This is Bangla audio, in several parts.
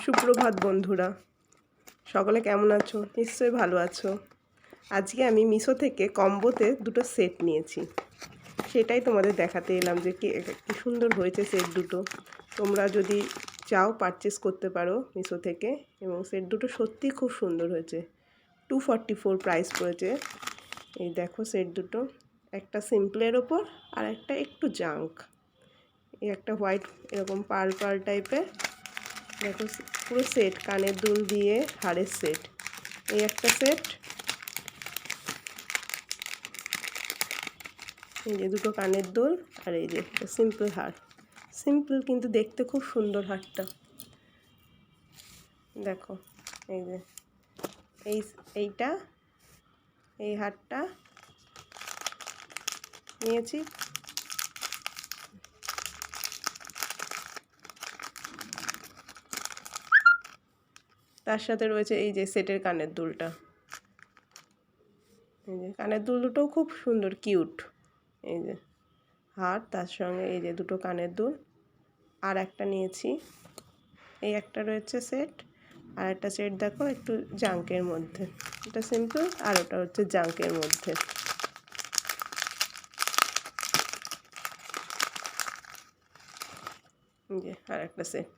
সুপ্রভাত বন্ধুরা, সকলে কেমন আছো? নিশ্চয়ই ভালো আছো। আজকে আমি মিশো থেকে কম্বোতে দুটো সেট নিয়েছি, সেটাই তোমাদের দেখাতে এলাম যে কি সুন্দর হয়েছে সেট দুটো। তোমরা যদি চাও পারচেস করতে পারো মিশো থেকে, এবং সেট দুটো সত্যি খুব সুন্দর হয়েছে। 244 প্রাইস পড়েছে। এই দেখো সেট দুটো, একটা সিম্পলের ওপর আর একটা একটু জাঙ্ক। এই একটা হোয়াইট এরকম পার্ল পার্ল টাইপের, দেখো পুরো সেট, কানের দুল দিয়ে হাড়ের সেট। এই একটা সেট, এই যে দুটো কানের দুল, আর এই যে সিম্পল হার। সিম্পল কিন্তু দেখতে খুব সুন্দর হারটা। দেখো এই যে এইটা এই হারটা নিয়েছি। তার সাথে রয়েছে এই যে সেটের কানের দুলটা। এই যে কানের দুল দুটোও খুব সুন্দর, কিউট। এই যে হার, তার সঙ্গে এই যে দুটো কানের দুল। আর একটা নিয়েছি, এই একটা রয়েছে সেট, আর একটা সেট দেখো একটু জাঙ্কের মধ্যে। এটা সিম্পল আর ওটা হচ্ছে জাঙ্কের মধ্যে। এই যে আর একটা সেট।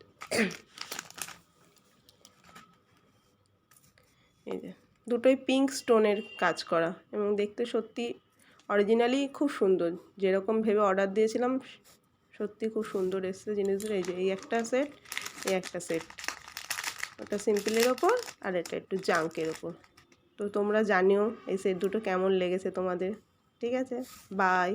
এই যে দুটোই পিঙ্ক স্টোনের কাজ করা, এবং দেখতে সত্যি অরিজিনালি খুব সুন্দর। যেরকম ভেবে অর্ডার দিয়েছিলাম সত্যি খুব সুন্দর এসছে জিনিসগুলো। এই যে এই একটা সেট, এই একটা সেট, ওটা সিম্পলের ওপর আর এটা একটু জাঙ্কের ওপর। তো তোমরা জানিও এই সেট দুটো কেমন লেগেছে তোমাদের। ঠিক আছে, বাই।